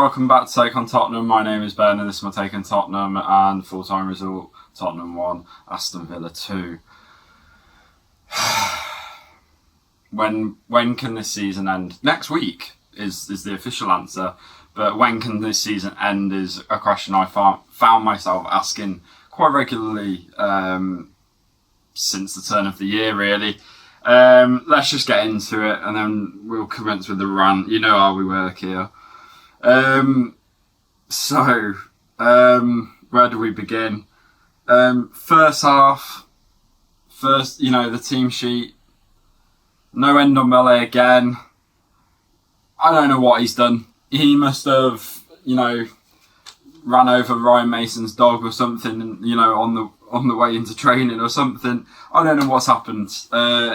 welcome back to Take on Tottenham. My name is Ben and this is my take on Tottenham, and full-time result, Tottenham 1, Aston Villa 2. When can this season end? Next week is the official answer, but when can this season end is a question I found myself asking quite regularly since the turn of the year, really. Let's just get into it and then we'll commence with the rant. You know how we work here. Where do we begin? First half, the team sheet. No Ndombele again. I don't know what he's done. He must have, ran over Ryan Mason's dog or something, on the way into training or something. I don't know what's happened.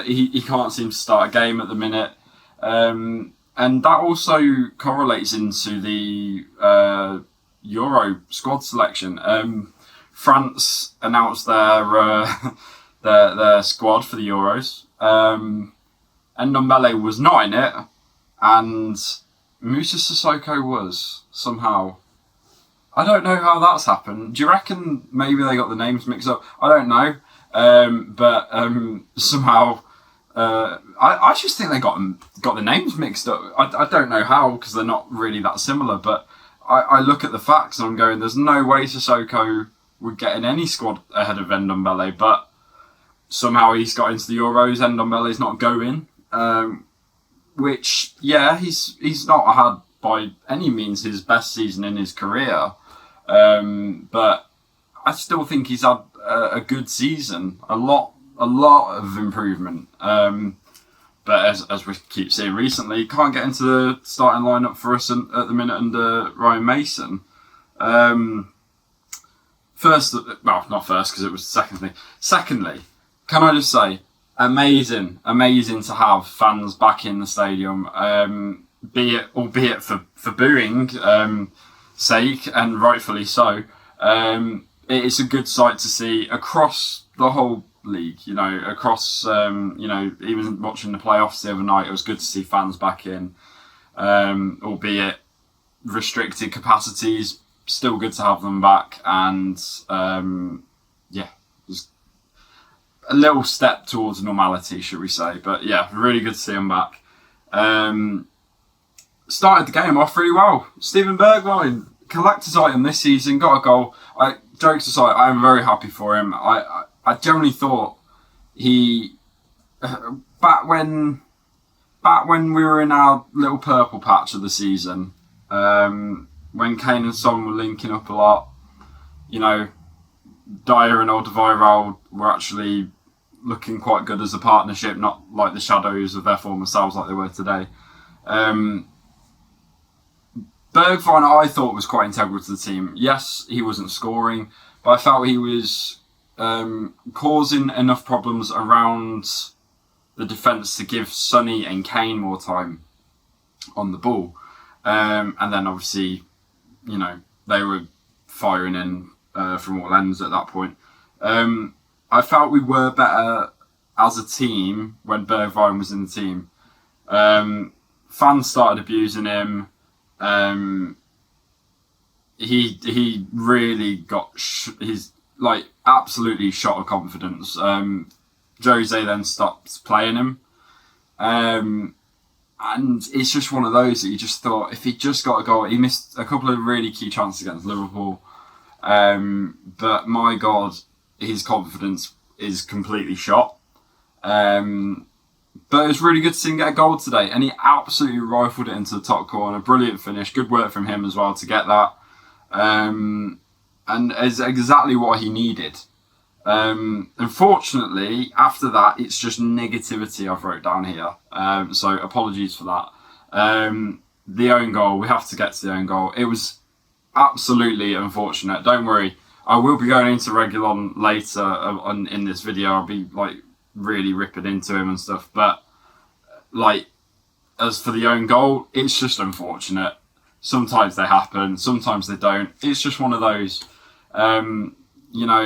He can't seem to start a game at the minute. And that also correlates into the Euro squad selection. France announced their squad for the Euros. And Ndombele was not in it, and Moussa Sissoko was, somehow. I don't know how that's happened. Do you reckon maybe they got the names mixed up? I don't know. But somehow... I just think they got the names mixed up. I don't know how, because they're not really that similar, but I look at the facts and I'm going, there's no way Sissoko would get in any squad ahead of Ndombele, but somehow he's got into the Euros, Ndombele's not going, which, yeah, he's not had by any means his best season in his career, but I still think he's had a good season, a lot of improvement. But as we keep seeing recently, can't get into the starting lineup for us at the minute under Ryan Mason. Not first because it was secondly. Secondly, can I just say, amazing to have fans back in the stadium, albeit for booing sake, and rightfully so. It's a good sight to see across the whole league, across, even watching the playoffs the other night, it was good to see fans back in, albeit restricted capacities, still good to have them back, and it was a little step towards normality, should we say, but yeah, really good to see them back. Started the game off really well. Steven Bergwijn, collector's item this season, got a goal. Jokes aside, I am very happy for him. I generally thought he back when we were in our little purple patch of the season, when Kane and Son were linking up a lot, Dyer and Alderweireld were actually looking quite good as a partnership, not like the shadows of their former selves like they were today. Bergwijn, I thought, was quite integral to the team. Yes, he wasn't scoring, but I felt he was causing enough problems around the defence to give Sonny and Kane more time on the ball. And then obviously, they were firing in from all ends at that point. I felt we were better as a team when Bergwijn was in the team. Fans started abusing him. He really got his absolutely shot of confidence. Jose then stopped playing him, and it's just one of those that you just thought, if he just got a goal, he missed a couple of really key chances against Liverpool, but my God, his confidence is completely shot. But it was really good to see him get a goal today, and he absolutely rifled it into the top corner. Brilliant finish, good work from him as well to get that. And it's exactly what he needed. Unfortunately, after that, it's just negativity I've wrote down here. So apologies for that. The own goal, we have to get to the own goal. It was absolutely unfortunate. Don't worry, I will be going into Reguilon later in this video. I'll be really ripping into him and stuff. But as for the own goal, it's just unfortunate. Sometimes they happen, sometimes they don't. It's just one of those.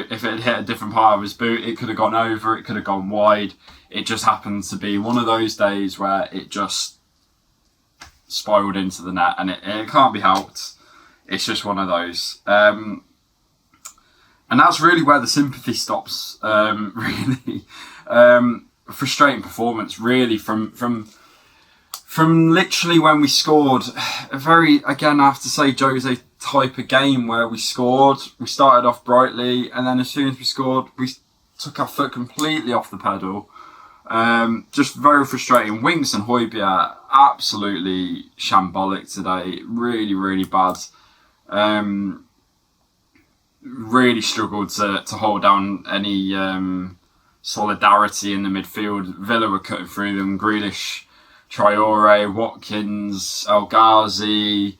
If it had hit a different part of his boot, it could have gone over, it could have gone wide. It just happened to be one of those days where it just spiraled into the net, and it can't be helped. it's just one of those. And that's really where the sympathy stops. Really, frustrating performance. Really, from literally when we scored, a very, again, I have to say, Jose type of game where we scored. We started off brightly, and then as soon as we scored, we took our foot completely off the pedal. Just very frustrating. Winks and Højbjerg absolutely shambolic today. Really, really bad. Really struggled to hold down any solidarity in the midfield. Villa were cutting through them. Grealish, Traore, Watkins, El Ghazi,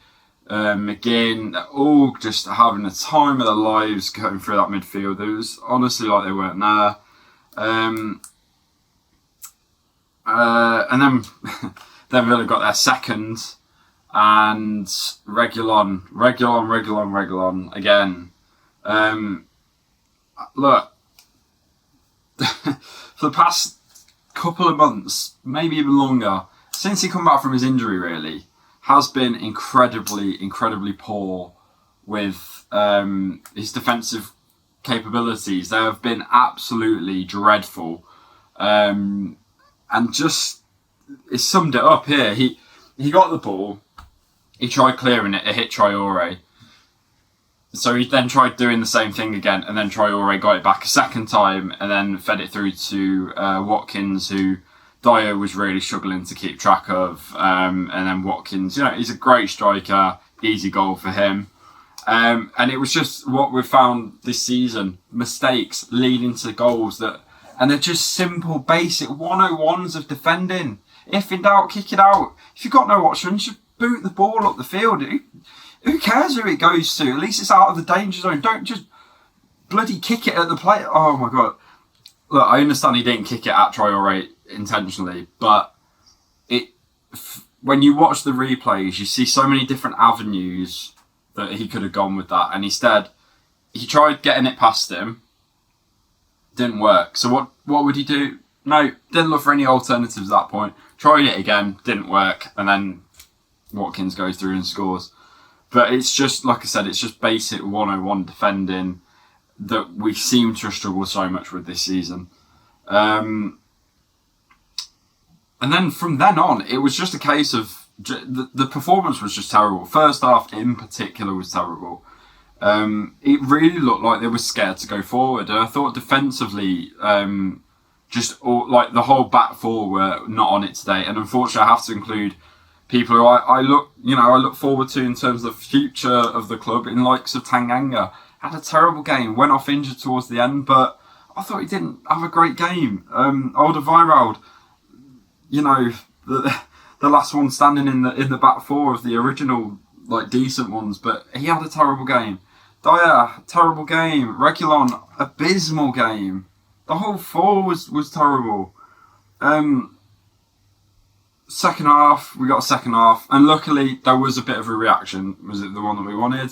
McGinn, all just having the time of their lives cutting through that midfield. It was honestly like they weren't there. And then then Villa got their second, and Reguilon again. Look, for the past couple of months, maybe even longer, since he come back from his injury, really, has been incredibly poor with his defensive capabilities. They have been absolutely dreadful. And just, it summed it up here. He got the ball, he tried clearing it hit Traore. So he then tried doing the same thing again, and then Traore got it back a second time, and then fed it through to Watkins, who Dyer was really struggling to keep track of. And then Watkins, he's a great striker, easy goal for him. And it was just what we've found this season, mistakes leading to goals and they're just simple, basic 101s of defending. If in doubt, kick it out. If you've got no option, just boot the ball up the field. Who cares who it goes to? At least it's out of the danger zone. Don't just bloody kick it at the player. Oh my God. Look, I understand he didn't kick it at Traore intentionally, but when you watch the replays, you see so many different avenues that he could have gone with that. And instead, he tried getting it past him. Didn't work. So what would he do? No, didn't look for any alternatives at that point. Tried it again, didn't work. And then Watkins goes through and scores. But it's just, like I said, it's just basic 101 defending that we seem to have struggled so much with this season. And then from then on, it was just a case of the performance was just terrible. First half in particular was terrible. It really looked like they were scared to go forward. And I thought defensively, the whole back four were not on it today. And unfortunately, I have to include people who I look forward to in terms of the future of the club, in likes of Tanganga. Had a terrible game, went off injured towards the end, but I thought he didn't have a great game. Alderweireld, the last one standing in the back four of the original decent ones, but he had a terrible game. Dyer, terrible game. Reguilon, abysmal game. The whole four was terrible. Second half, we got a second half, and luckily there was a bit of a reaction. Was it the one that we wanted?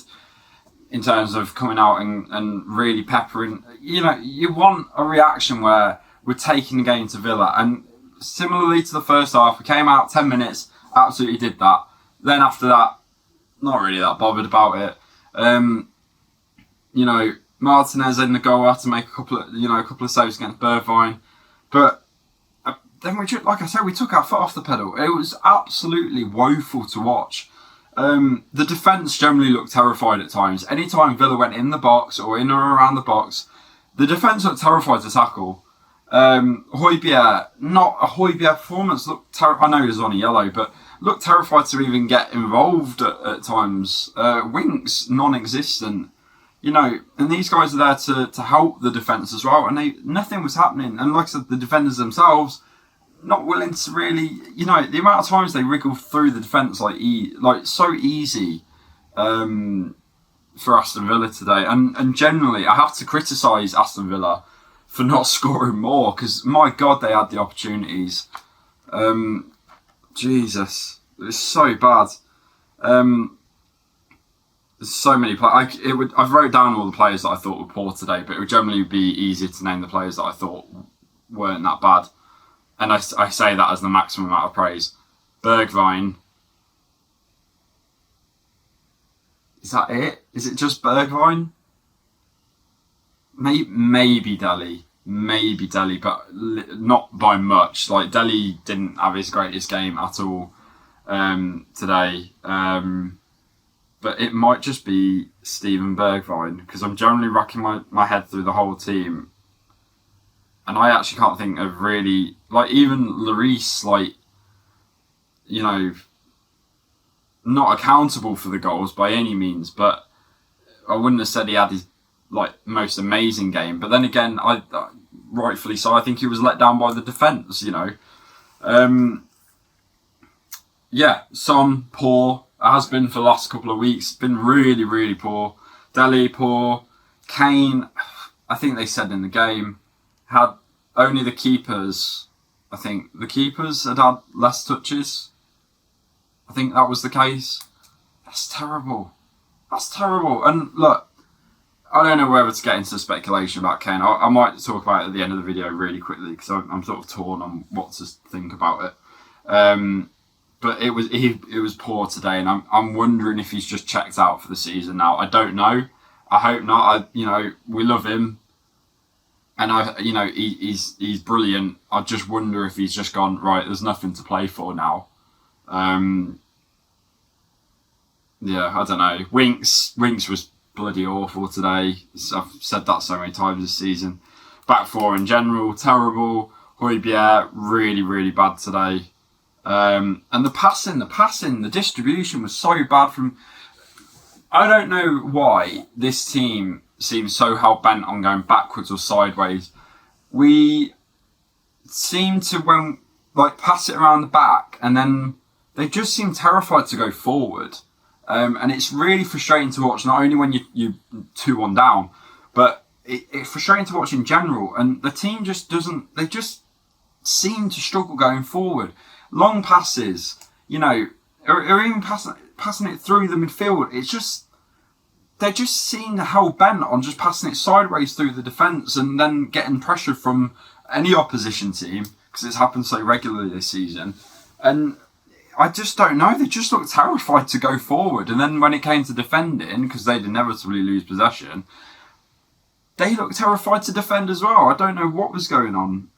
In terms of coming out and really peppering. You want a reaction where we're taking the game to Villa. And similarly to the first half, we came out 10 minutes, absolutely did that. Then after that, not really that bothered about it. Martinez in the goal had to make a couple of saves against Bergwijn. But then we took our foot off the pedal. It was absolutely woeful to watch. The defence generally looked terrified at times. Anytime Villa went in the box or in or around the box, the defence looked terrified to tackle. Højbjerg, not a Højbjerg performance. I know he was on a yellow, but looked terrified to even get involved at times. Winks, non-existent. And these guys are there to help the defence as well. And nothing was happening. And like I said, the defenders themselves, not willing to really, the amount of times they wriggle through the defence so easy for Aston Villa today. And generally, I have to criticise Aston Villa for not scoring more, because my God, they had the opportunities. Jesus, it's so bad. There's so many players. I've wrote down all the players that I thought were poor today, but it would generally be easier to name the players that I thought weren't that bad. And I say that as the maximum amount of praise. Bergwijn. Is that it? Is it just Bergwijn? Maybe Dele. Maybe Dele, but not by much. Like, Dele didn't have his greatest game at all today. But it might just be Steven Bergwijn, because I'm generally racking my head through the whole team. And I actually can't think of really... Like, even Lloris, like, you know, not accountable for the goals by any means, but I wouldn't have said he had his, like, most amazing game. But then again, I rightfully so, I think he was let down by the defence, you know. Yeah, Son, poor. Has been for the last couple of weeks. Been really, really poor. Dele, poor. Kane, I think they said in the game, had only the keepers. I think the keepers had less touches. I think that was the case. That's terrible. That's terrible. And look, I don't know whether to get into speculation about Kane. I might talk about it at the end of the video really quickly, because I'm sort of torn on what to think about it. But it was poor today, and I'm wondering if he's just checked out for the season now. I don't know. I hope not. We love him, and he's brilliant. I just wonder if he's just gone, right, there's nothing to play for now. Yeah, I don't know. Winks was bloody awful today. I've said that so many times this season. Back four in general, terrible. Højbjerg, really, really bad today. And the passing, the distribution was so bad from... I don't know why this team seems so hell-bent on going backwards or sideways. We seem to, pass it around the back, and then they just seem terrified to go forward. And it's really frustrating to watch, not only when you're 2-1 down, but it's frustrating to watch in general. And the team just doesn't... They just seem to struggle going forward. Long passes, or even passing it through the midfield. They just seem hell-bent on just passing it sideways through the defence and then getting pressure from any opposition team, because it's happened so regularly this season. And I just don't know. They just looked terrified to go forward. And then when it came to defending, because they'd inevitably lose possession, they looked terrified to defend as well. I don't know what was going on.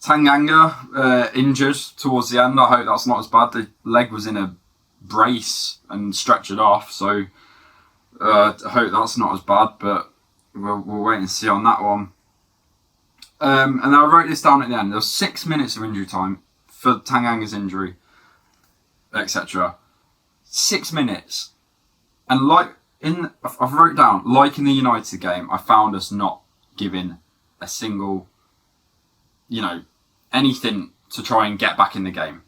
Tanganga injured towards the end. I hope that's not as bad. The leg was in a brace and stretchered off, so I hope that's not as bad, but we'll wait and see on that one. And I wrote this down at the end. There was 6 minutes of injury time for Tanganga's injury, etc. 6 minutes. And I've wrote down, like in the United game, I found us not giving a single... anything to try and get back in the game.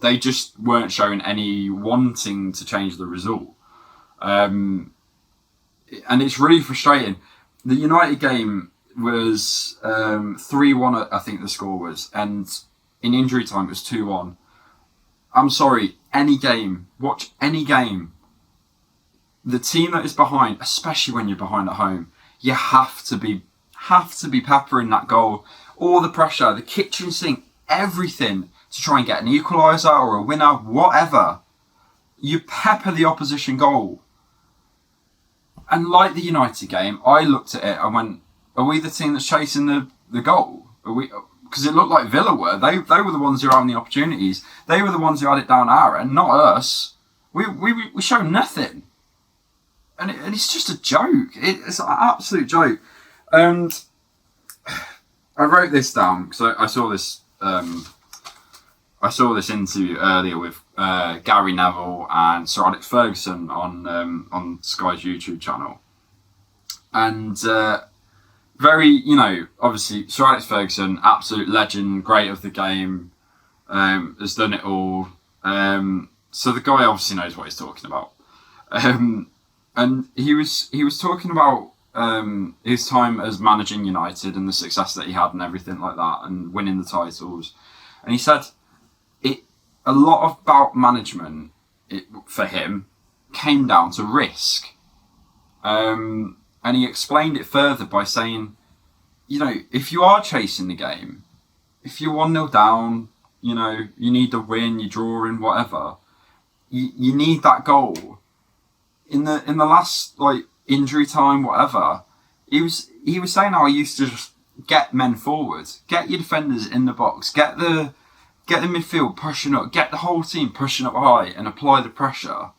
They just weren't showing any wanting to change the result. And it's really frustrating. The United game was 3-1, I think the score was, and in injury time it was 2-1. I'm sorry, watch any game. The team that is behind, especially when you're behind at home, you have to be peppering that goal. All the pressure, the kitchen sink, everything to try and get an equaliser or a winner, whatever. You pepper the opposition goal. And like the United game, I looked at it and went, are we the team that's chasing the goal? Are we? Because it looked like Villa were. They were the ones who were having the opportunities. They were the ones who had it down our end, not us. We showed nothing. And it's just a joke. It's an absolute joke. And I wrote this down because I saw this. I saw this interview earlier with Gary Neville and Sir Alex Ferguson on Sky's YouTube channel, and very, obviously Sir Alex Ferguson, absolute legend, great of the game, has done it all. So the guy obviously knows what he's talking about, and he was talking about his time as managing United and the success that he had and everything like that, and winning the titles. And he said a lot about management for him came down to risk. And he explained it further by saying, if you are chasing the game, if you're 1-0 down, you need the win, you're drawing, whatever, you need that goal. In the last like injury time, whatever, he was saying how he used to just get men forward, get your defenders in the box, get the midfield pushing up, get the whole team pushing up high and apply the pressure.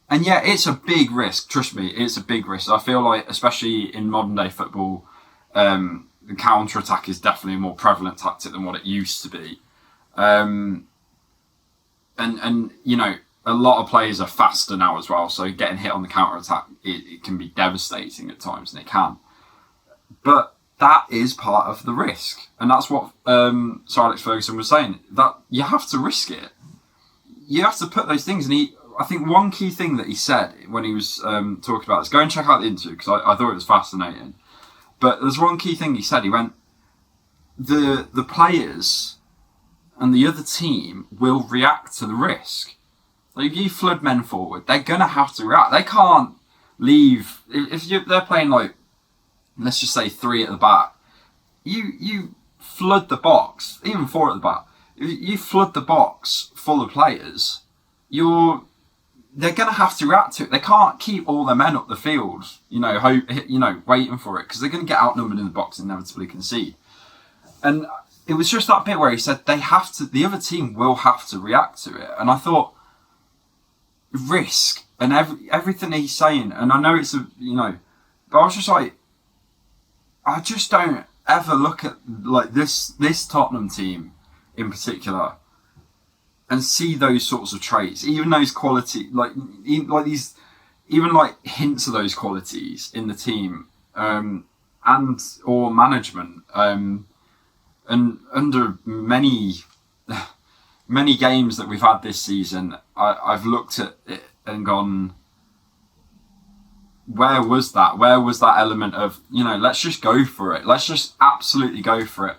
And yeah, it's a big risk. Trust me, it's a big risk. I feel like, especially in modern day football, the counter attack is definitely a more prevalent tactic than what it used to be. And you know, a lot of players are faster now as well, so getting hit on the counter attack, it can be devastating at times, and it can. But that is part of the risk, and that's what Sir Alex Ferguson was saying. That you have to risk it. You have to put those things. And I think one key thing that he said when he was talking about this, go and check out the interview because I thought it was fascinating. But there's one key thing he said. He went, the players and the other team will react to the risk. Like if you flood men forward, they're gonna have to react. They can't leave if they're playing like, let's just say 3 at the back. You flood the box, even 4 at the back. If you flood the box full of players, they're gonna have to react to it. They can't keep all their men up the field, waiting for it because they're gonna get outnumbered in the box and inevitably concede. And it was just that bit where he said the other team will have to react to it. And I thought, risk and everything he's saying, and I know it's but I was just like, I just don't ever look at like this Tottenham team in particular and see those sorts of traits, even those quality, like these, even like hints of those qualities in the team, and or management, and under many games that we've had this season, I've looked at it and gone, where was that? Where was that element of, let's just go for it. Let's just absolutely go for it.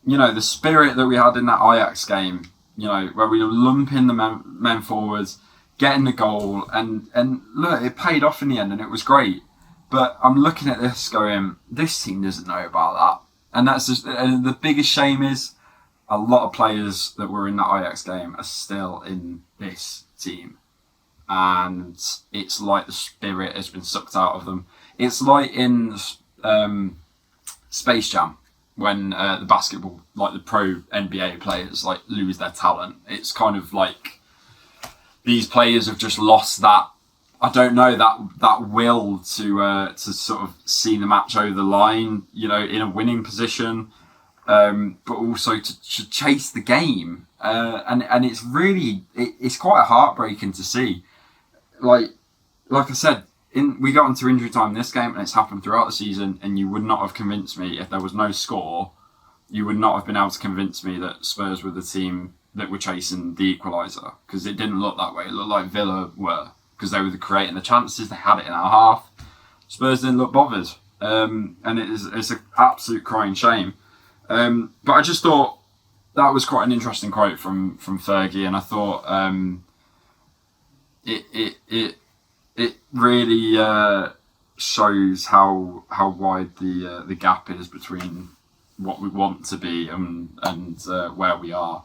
The spirit that we had in that Ajax game, where we were lumping the men forwards, getting the goal, and look, it paid off in the end and it was great. But I'm looking at this going, this team doesn't know about that. And that's just, and the biggest shame is, a lot of players that were in that Ajax game are still in this team. And it's like the spirit has been sucked out of them. It's like in Space Jam, when the basketball, like the pro NBA players, like lose their talent. It's kind of like these players have just lost that, I don't know, that will to sort of see the match over the line, in a winning position. But also to chase the game, and it's really it's quite heartbreaking to see. Like I said, we got into injury time in this game, and it's happened throughout the season. And you would not have convinced me if there was no score. You would not have been able to convince me that Spurs were the team that were chasing the equaliser, because it didn't look that way. It looked like Villa were, because they were creating the chances. They had it in our half. Spurs didn't look bothered, and it's an absolute crying shame. But I just thought that was quite an interesting quote from Fergie, and I thought it really shows how wide the gap is between what we want to be and where we are.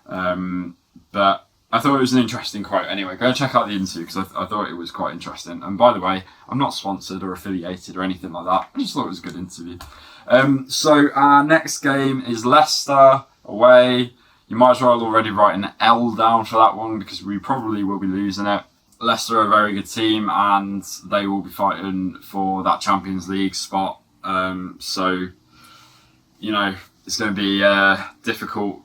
But I thought it was an interesting quote. Anyway, go and check out the interview because I thought it was quite interesting. And by the way, I'm not sponsored or affiliated or anything like that. I just thought it was a good interview. So our next game is Leicester away. You might as well already write an L down for that one because we probably will be losing it. Leicester are a very good team and they will be fighting for that Champions League spot. So, it's going to be a difficult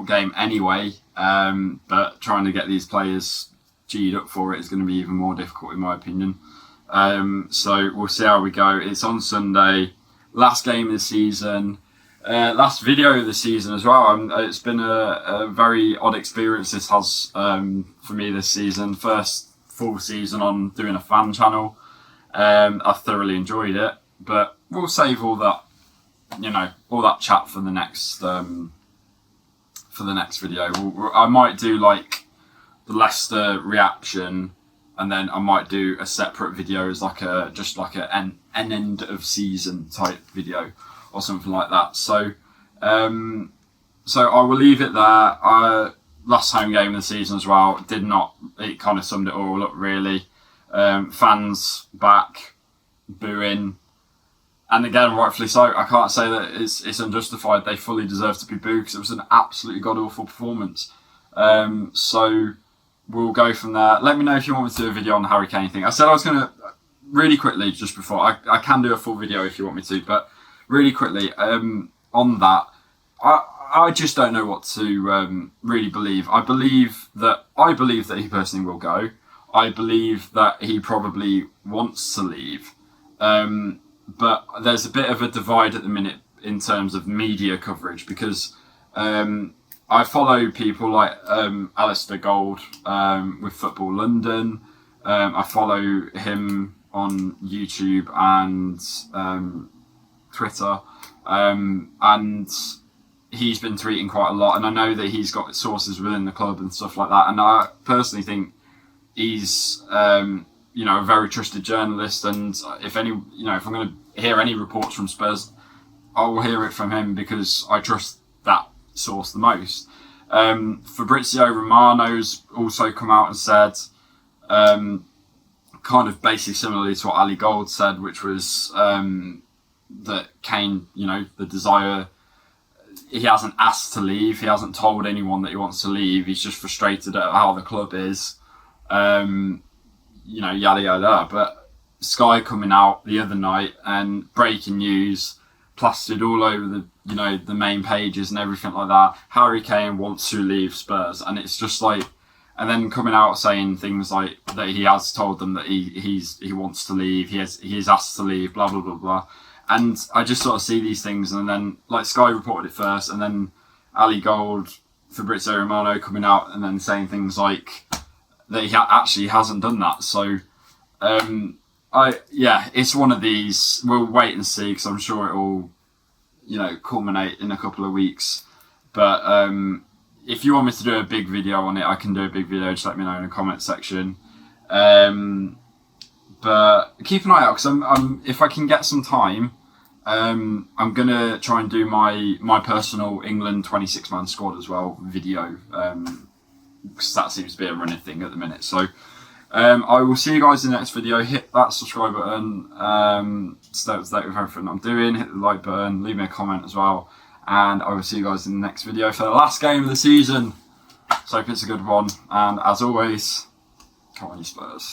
game anyway. But trying to get these players G'd up for it is going to be even more difficult in my opinion. So we'll see how we go. It's on Sunday. Last game of the season, last video of the season as well. It's been a very odd experience this has for me this season. First full season on doing a fan channel. I thoroughly enjoyed it, but we'll save all that, all that chat for the next video. I might do like the Leicester reaction, and then I might do a separate video as an end of season type video or something like that. So I will leave it there. last home game of the season as well. It kind of summed it all up, really. Fans back, booing. And again, rightfully so. I can't say that it's unjustified. They fully deserve to be booed because it was an absolutely god-awful performance. So we'll go from there. Let me know if you want me to do a video on the Harry Kane thing. I said I was going to, really quickly, just before, I can do a full video if you want me to, but really quickly, on that, I just don't know what to really believe. I believe that he personally will go. I believe that he probably wants to leave. But there's a bit of a divide at the minute in terms of media coverage because I follow people like Alistair Gold with Football London. I follow him on YouTube and Twitter. And he's been tweeting quite a lot. And I know that he's got sources within the club and stuff like that. And I personally think he's a very trusted journalist, and if I'm going to hear any reports from Spurs, I will hear it from him because I trust that source the most. Fabrizio Romano's also come out and said, kind of basically similarly to what Ali Gold said, which was that Kane, the desire, he hasn't asked to leave, he hasn't told anyone that he wants to leave, he's just frustrated at how the club is. Yada yada. But Sky coming out the other night and breaking news plastered all over the main pages and everything like that. Harry Kane wants to leave Spurs, and it's just like, and then coming out saying things like that he has told them that he wants to leave, he is asked to leave, blah blah blah blah. And I just sort of see these things, and then like Sky reported it first, and then Ali Gold, Fabrizio Romano coming out and then saying things like that he actually hasn't done that. So, it's one of these. We'll wait and see because I'm sure it will, culminate in a couple of weeks. But if you want me to do a big video on it, I can do a big video. Just let me know in the comment section. But keep an eye out because if I can get some time, I'm gonna try and do my personal England 26-man squad as well video. Because that seems to be a running thing at the minute. So I will see you guys in the next video. Hit that subscribe button, stay up to date with everything I'm doing, hit the like button, leave me a comment as well, and I will see you guys in the next video for the last game of the season. So hope it's a good one, and as always, come on you Spurs.